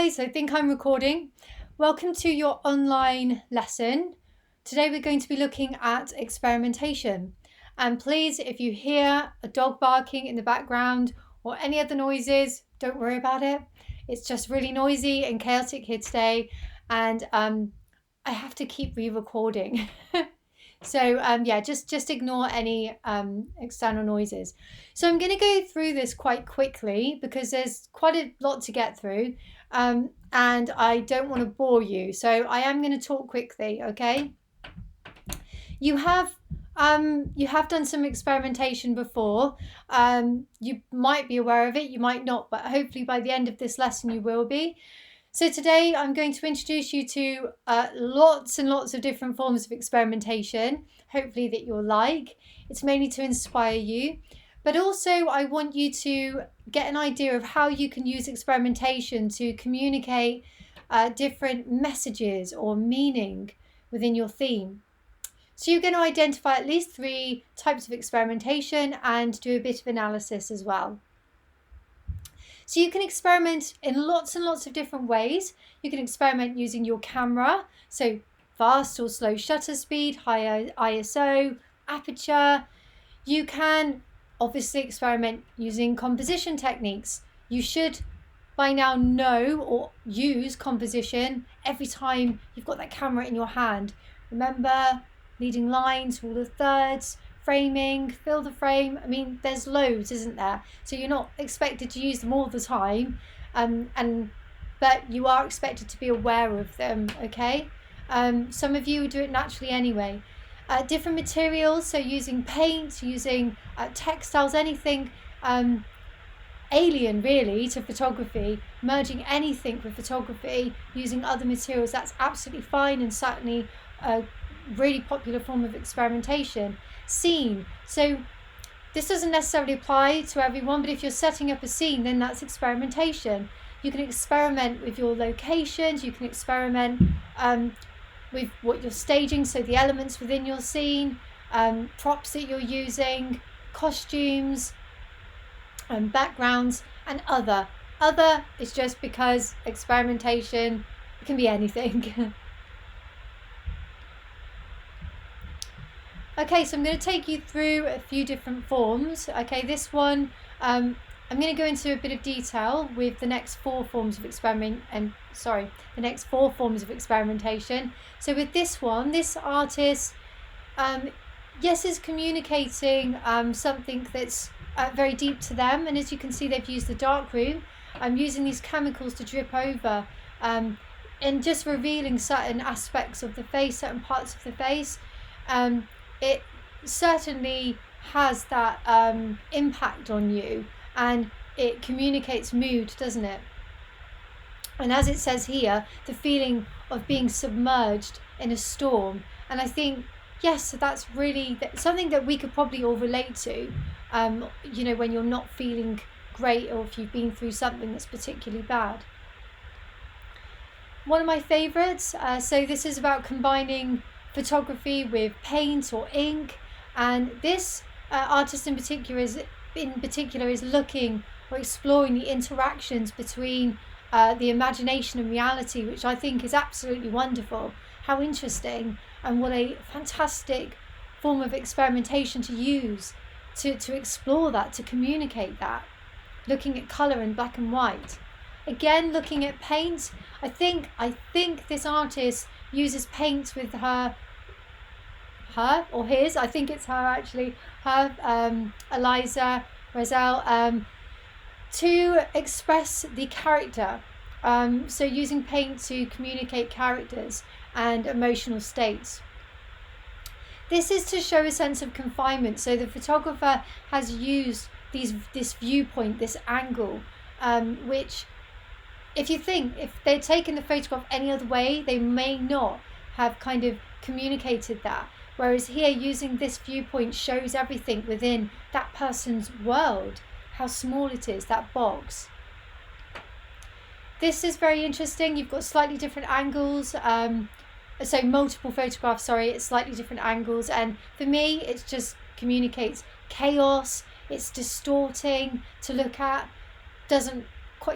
Okay, so I think I'm recording. Welcome to your online lesson. Today we're going to be looking at experimentation. And please, if you hear a dog barking in the background or any other noises, don't worry about it. It's just really noisy and chaotic here today, and I have to keep re-recording. So yeah, just ignore any external noises. So I'm going to go through this quite quickly because there's quite a lot to get through, and I don't want to bore you. So I am going to talk quickly, okay? You have done some experimentation before. You might be aware of it, you might not, but hopefully by the end of this lesson you will be. So today I'm going to introduce you to lots and lots of different forms of experimentation, hopefully that you'll like. It's mainly to inspire you, but also I want you to get an idea of how you can use experimentation to communicate different messages or meaning within your theme. So you're going to identify at least 3 types of experimentation and do a bit of analysis as well. So you can experiment in lots and lots of different ways. You can experiment using your camera, so fast or slow shutter speed, high ISO, aperture. You can obviously experiment using composition techniques. You should by now know or use composition every time you've got that camera in your hand. Remember, leading lines, rule of thirds, framing, fill the frame. I mean, there's loads, isn't there? So you're not expected to use them all the time, but you are expected to be aware of them, okay? Some of you do it naturally anyway. Different materials, so using paint, using textiles, anything alien really to photography, merging anything with photography, using other materials, that's absolutely fine and certainly a really popular form of experimentation. Scene, so this doesn't necessarily apply to everyone, but if you're setting up a scene, then that's experimentation. You can experiment with your locations, you can experiment with what you're staging, so the elements within your scene, props that you're using, costumes, backgrounds, and other. Other is just because experimentation can be anything. Okay, so I'm going to take you through a few different forms. Okay, this one, I'm going to go into a bit of detail with the next 4 forms of experimentation. So with this one, this artist, yes, is communicating something that's very deep to them, and as you can see, they've used the darkroom. I'm using these chemicals to drip over, and just revealing certain aspects of the face, certain parts of the face. It certainly has that impact on you, and it communicates mood, doesn't it? And as it says here, the feeling of being submerged in a storm. And I think, yes, that's really something that we could probably all relate to, when you're not feeling great or if you've been through something that's particularly bad. One of my favourites, so this is about combining photography with paint or ink, and this artist in particular is looking or exploring the interactions between the imagination and reality, which I think is absolutely wonderful. How interesting, and what a fantastic form of experimentation to use to explore that, to communicate that, looking at colour in black and white. Again, looking at paint, I think this artist uses paint with her or his, I think it's her actually, Eliza Roselle, to express the character. So using paint to communicate characters and emotional states. This is to show a sense of confinement. So the photographer has used this viewpoint, this angle, which if they'd taken the photograph any other way, they may not have kind of communicated that. Whereas here, using this viewpoint shows everything within that person's world, how small it is, that box. This is very interesting. You've got slightly different angles, so multiple photographs, at slightly different angles. And for me, it just communicates chaos. It's distorting to look at.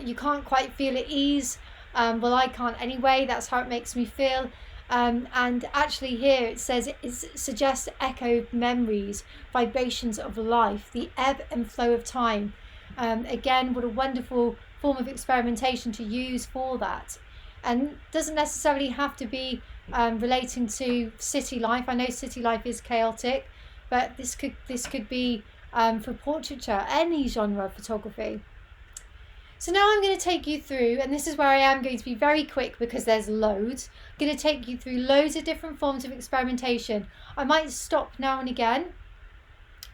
You can't quite feel at ease. Well, I can't anyway. That's how it makes me feel. And actually here it says it suggests echo memories, vibrations of life, the ebb and flow of time. Again, what a wonderful form of experimentation to use for that. And doesn't necessarily have to be relating to city life. I know city life is chaotic, but this could be for portraiture, any genre of photography. So now I'm going to take you through, and this is where I am going to be very quick because there's loads. I'm going to take you through loads of different forms of experimentation. I might stop now and again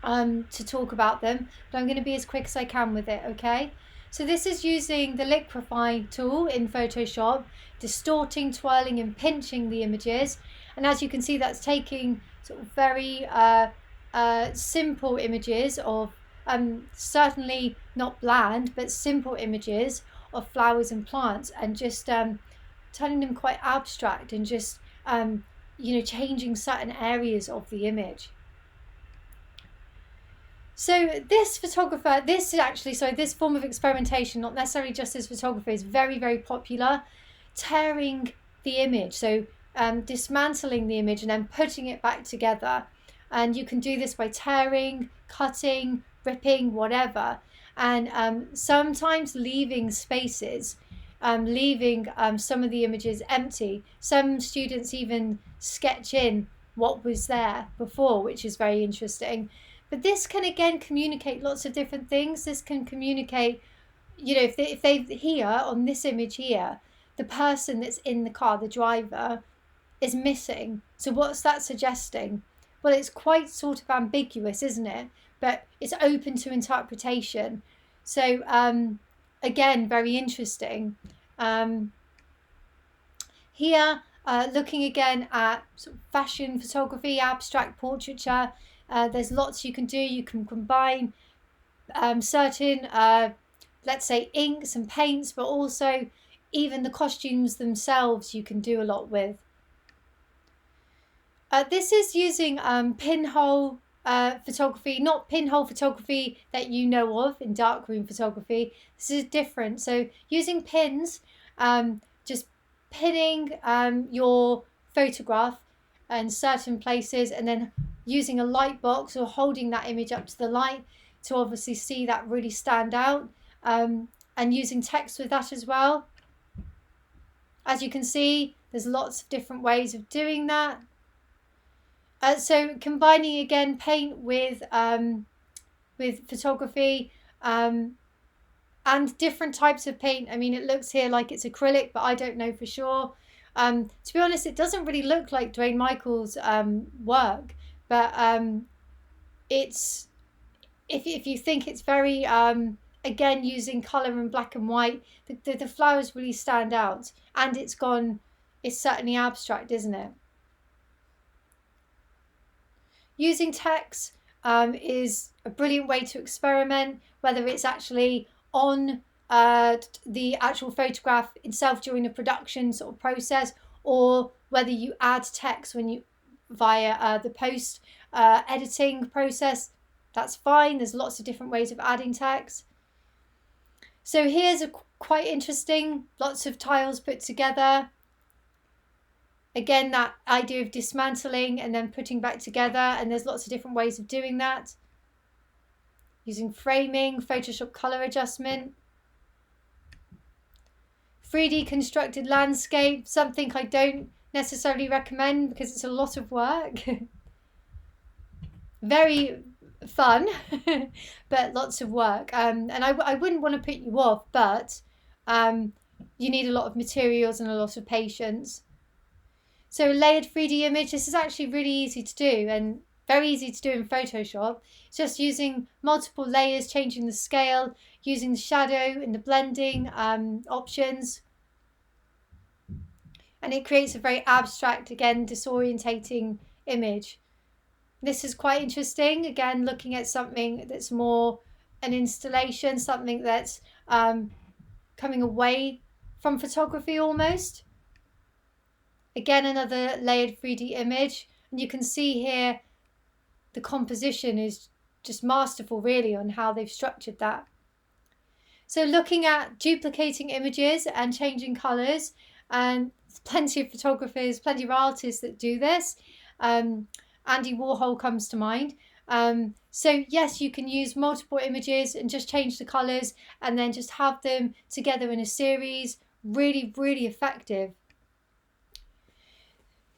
to talk about them, but I'm going to be as quick as I can with it, okay? So this is using the liquefy tool in Photoshop, distorting, twirling and pinching the images. And as you can see, that's taking sort of very simple images of certainly not bland, but simple images of flowers and plants, and just turning them quite abstract and just changing certain areas of the image. So this form of experimentation, not necessarily just as photography, is very, very popular. Tearing the image, so dismantling the image and then putting it back together. And you can do this by tearing, cutting, ripping, whatever. And sometimes leaving spaces, leaving some of the images empty. Some students even sketch in what was there before, which is very interesting. But this can again communicate lots of different things. This can communicate, if they here on this image here, the person that's in the car, the driver, is missing. So what's that suggesting? Well, it's quite sort of ambiguous, isn't it? But it's open to interpretation. So again, very interesting. Here, looking again at sort of fashion photography, abstract portraiture. There's lots you can do. You can combine certain, let's say, inks and paints, but also even the costumes themselves you can do a lot with. This is using pinhole photography, not pinhole photography that you know of in darkroom photography. This is different. So using pins, just pinning your photograph in certain places, and then using a light box or holding that image up to the light to obviously see that really stand out, and using text with that as well. As you can see, there's lots of different ways of doing that. So combining again paint with photography, and different types of paint. I mean, it looks here like it's acrylic, but I don't know for sure. To be honest, it doesn't really look like Dwayne Michael's work, but it's if you think it's very again using colour and black and white, the flowers really stand out, and it's certainly abstract, isn't it? Using text is a brilliant way to experiment, whether it's actually on the actual photograph itself during the production sort of process, or whether you add text via the post editing process. That's fine. There's lots of different ways of adding text. So here's quite interesting, lots of tiles put together. Again, that idea of dismantling and then putting back together, and there's lots of different ways of doing that. Using framing, Photoshop color adjustment. 3D constructed landscape, something I don't necessarily recommend because it's a lot of work. Very fun, but lots of work. And I wouldn't want to put you off, but you need a lot of materials and a lot of patience. So layered 3D image, this is actually really easy to do and very easy to do in Photoshop. It's just using multiple layers, changing the scale, using the shadow and the blending options. And it creates a very abstract, again, disorientating image. This is quite interesting, again, looking at something that's more an installation, something that's coming away from photography almost. Again, another layered 3D image, and you can see here the composition is just masterful really on how they've structured that. So looking at duplicating images and changing colours, and plenty of photographers, plenty of artists that do this. Andy Warhol comes to mind. So yes, you can use multiple images and just change the colours and then just have them together in a series. Really, really effective.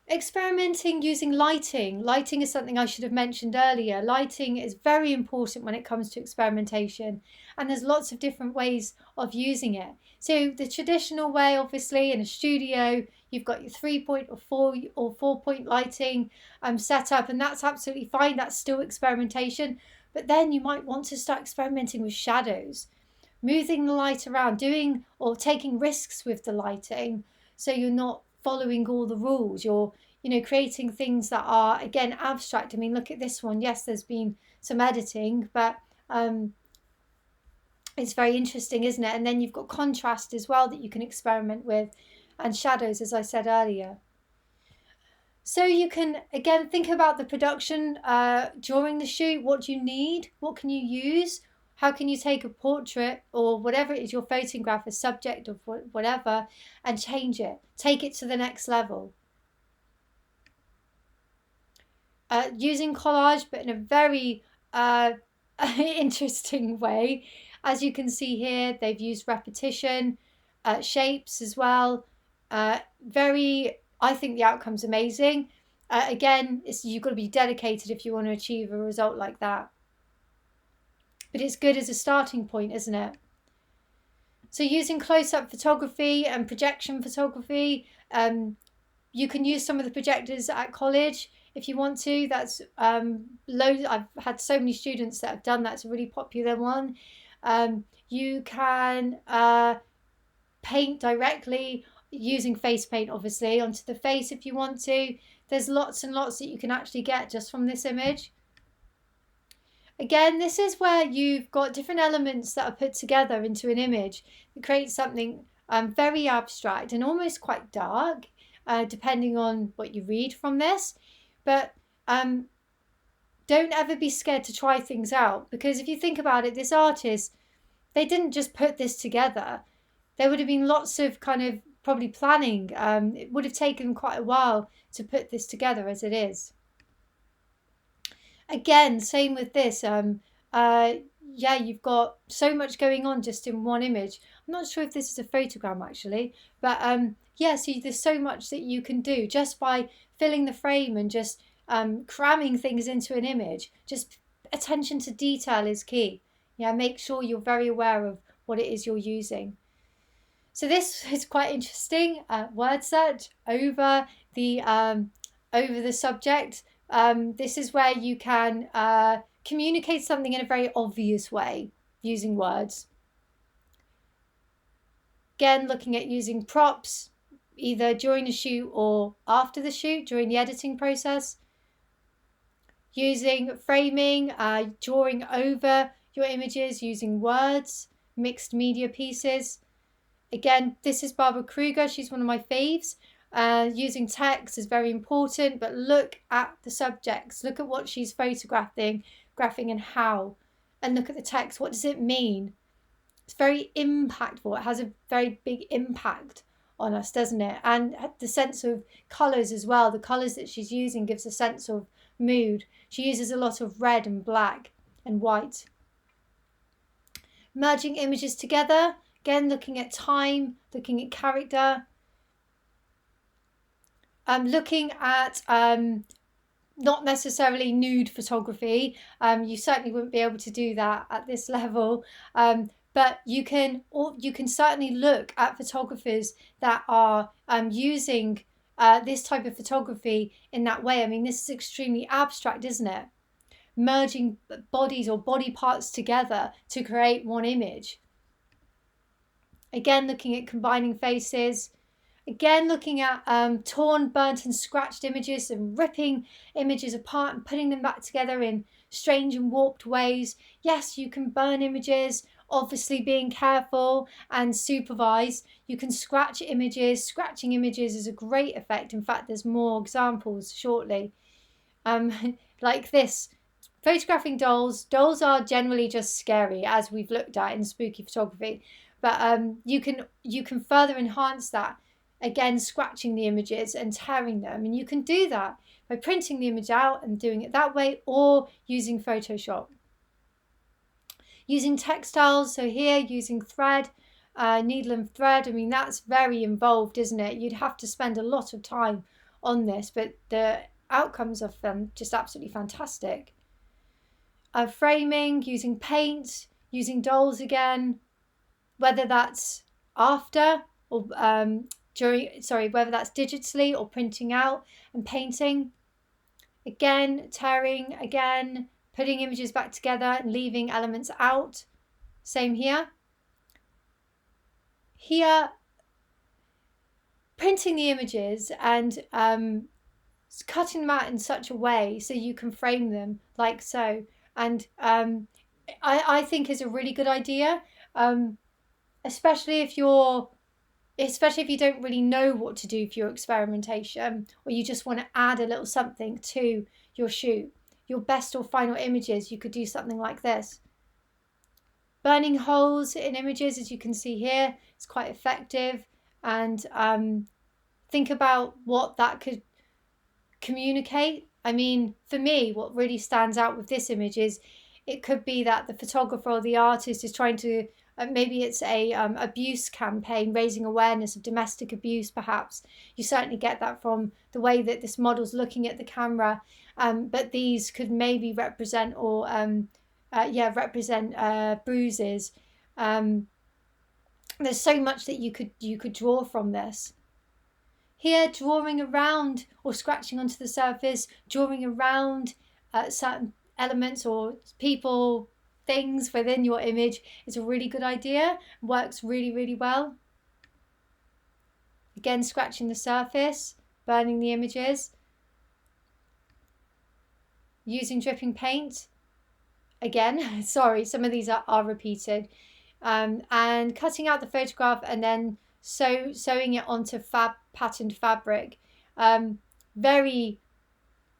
Experimenting using lighting. Lighting is something I should have mentioned earlier. Lighting is very important when it comes to experimentation, and there's lots of different ways of using it. So the traditional way, obviously, in a studio, you've got your 3-point or 4-point lighting set up, and that's absolutely fine. That's still experimentation. But then you might want to start experimenting with shadows, moving the light around, doing or taking risks with the lighting, so you're not following all the rules. You're creating things that are, again, abstract. I mean, look at this one. Yes, there's been some editing, but it's very interesting, isn't it? And then you've got contrast as well that you can experiment with, and shadows, as I said earlier. So you can, again, think about the production during the shoot. What do you need? What can you use? How can you take a portrait or whatever it is, your photograph, a subject of whatever, and change it? Take it to the next level. Using collage, but in a very interesting way. As you can see here, they've used repetition, shapes as well. I think the outcome's amazing. Again, you've got to be dedicated if you want to achieve a result like that. But it's good as a starting point, isn't it? So using close-up photography and projection photography, you can use some of the projectors at college if you want to. That's loads. I've had so many students that have done that. It's a really popular one. You can paint directly using face paint, obviously, onto the face if you want to. There's lots and lots that you can actually get just from this image. Again, this is where you've got different elements that are put together into an image that creates something very abstract and almost quite dark, depending on what you read from this. But don't ever be scared to try things out, because if you think about it, this artist, they didn't just put this together. There would have been lots of kind of probably planning. It would have taken quite a while to put this together as it is. Again, same with this. Yeah, you've got so much going on just in one image. I'm not sure if this is a photogram actually, but yeah, so there's so much that you can do just by filling the frame and just cramming things into an image. Just attention to detail is key. Yeah, make sure you're very aware of what it is you're using. So this is quite interesting. Word search over the subject. This is where you can communicate something in a very obvious way using words. Again, looking at using props either during the shoot or after the shoot, during the editing process. Using framing, drawing over your images using words, mixed media pieces. Again, this is Barbara Kruger. She's one of my faves. Using text is very important, but look at the subjects. Look at what she's photographing and how. And look at the text. What does it mean? It's very impactful. It has a very big impact on us, doesn't it? And the sense of colours as well. The colours that she's using gives a sense of mood. She uses a lot of red and black and white. Merging images together. Again, looking at time, looking at character. Looking at not necessarily nude photography. You certainly wouldn't be able to do that at this level. But you can certainly look at photographers that are using this type of photography in that way. I mean, this is extremely abstract, isn't it? Merging bodies or body parts together to create one image. Again, looking at combining faces. Again, looking at torn, burnt and scratched images and ripping images apart and putting them back together in strange and warped ways. Yes, you can burn images, obviously being careful and supervise. You can scratch images. Scratching images is a great effect. In fact, there's more examples shortly. Like this. photographing dolls are generally just scary, as we've looked at in spooky photography, but you can further enhance that, again scratching the images and tearing them, and you can do that by printing the image out and doing it that way, or using Photoshop. Using textiles, so here using thread, needle and thread, I mean that's very involved, isn't it? You'd have to spend a lot of time on this, but the outcomes of them just absolutely fantastic. Framing, using paint, using dolls again, whether that's after or whether that's digitally or printing out and painting. Again, tearing, again, putting images back together and leaving elements out. Same here. Here, printing the images and cutting them out in such a way so you can frame them like so. And I think is a really good idea, especially if you don't really know what to do for your experimentation, or you just want to add a little something to your shoot. Your best or final images, you could do something like this. Burning holes in images, as you can see here, is quite effective. And think about what that could communicate. I mean, for me, what really stands out with this image is it could be that the photographer or the artist is trying to, maybe it's a abuse campaign, raising awareness of domestic abuse, perhaps. You certainly get that from the way that this model's looking at the camera, but these could maybe represent or bruises. There's so much that you could draw from this. Here, drawing around or scratching onto the surface, drawing around certain elements or people, things within your image is a really good idea. Works really, really well. Again, scratching the surface, burning the images. Using dripping paint. Again, sorry, some of these are repeated. And cutting out the photograph and then sewing it onto patterned fabric. Very,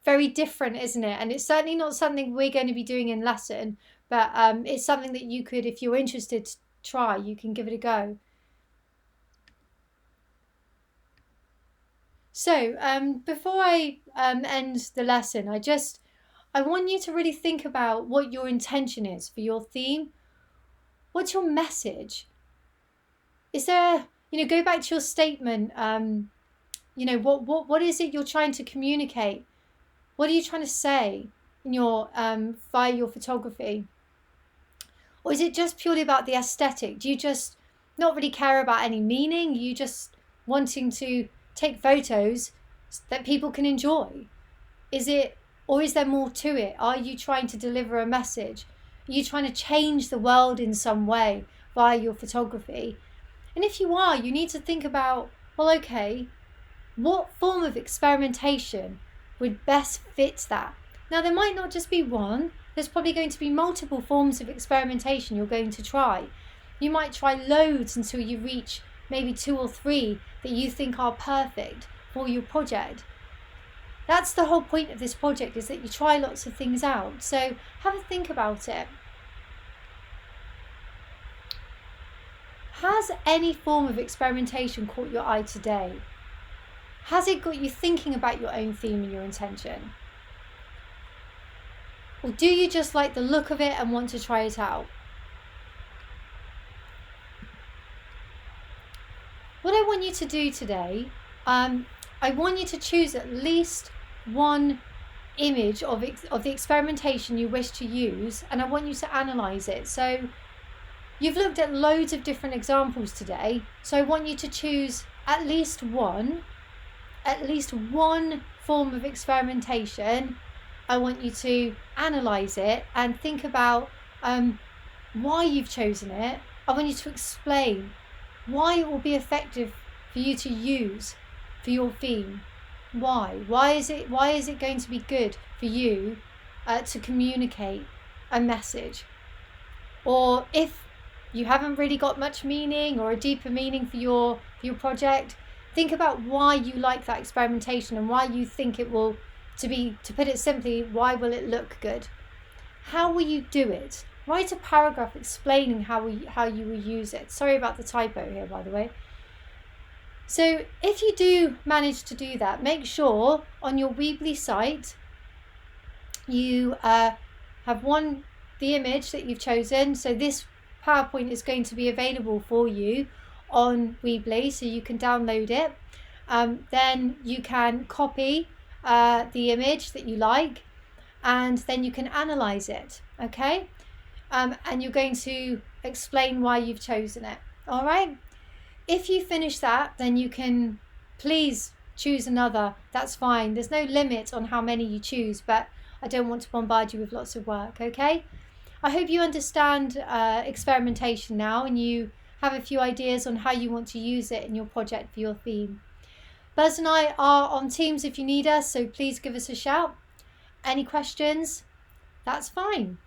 very different, isn't it? And it's certainly not something we're going to be doing in lesson, but it's something that you could, if you're interested, try. You can give it a go. So before I end the lesson, I want you to really think about what your intention is for your theme. What's your message? Is there, go back to your statement. What is it you're trying to communicate? What are you trying to say in your via your photography? Or is it just purely about the aesthetic? Do you just not really care about any meaning? You just wanting to take photos that people can enjoy? Or is there more to it? Are you trying to deliver a message? Are you trying to change the world in some way via your photography? And if you are, you need to think about, well, okay, what form of experimentation would best fit that? Now, there might not just be one. There's probably going to be multiple forms of experimentation you're going to try. You might try loads until you reach maybe 2 or 3 that you think are perfect for your project. That's the whole point of this project, is that you try lots of things out. So have a think about it. Has any form of experimentation caught your eye today? Has it got you thinking about your own theme and your intention? Or do you just like the look of it and want to try it out? What I want you to do today, I want you to choose at least one image of the experimentation you wish to use, and I want you to analyse it. So you've looked at loads of different examples today, so I want you to choose at least one form of experimentation. I want you to analyse it and think about why you've chosen it. I want you to explain why it will be effective for you to use for your theme. Why is it going to be good for you to communicate a message? Or if you haven't really got much meaning or a deeper meaning for your project, think about why you like that experimentation and why you think it will, to put it simply, why will it look good? How will you do it? Write a paragraph explaining how you will use it. Sorry about the typo here, by the way. So if you do manage to do that, make sure on your Weebly site you have the image that you've chosen. So this PowerPoint is going to be available for you on Weebly, so you can download it. Then you can copy the image that you like, and then you can analyze it, okay? And you're going to explain why you've chosen it. All right. If you finish that, then you can please choose another. That's fine. There's no limit on how many you choose, but I don't want to bombard you with lots of work, okay? I hope you understand experimentation now, and you have a few ideas on how you want to use it in your project for your theme. Buzz and I are on Teams if you need us, so please give us a shout. Any questions? That's fine.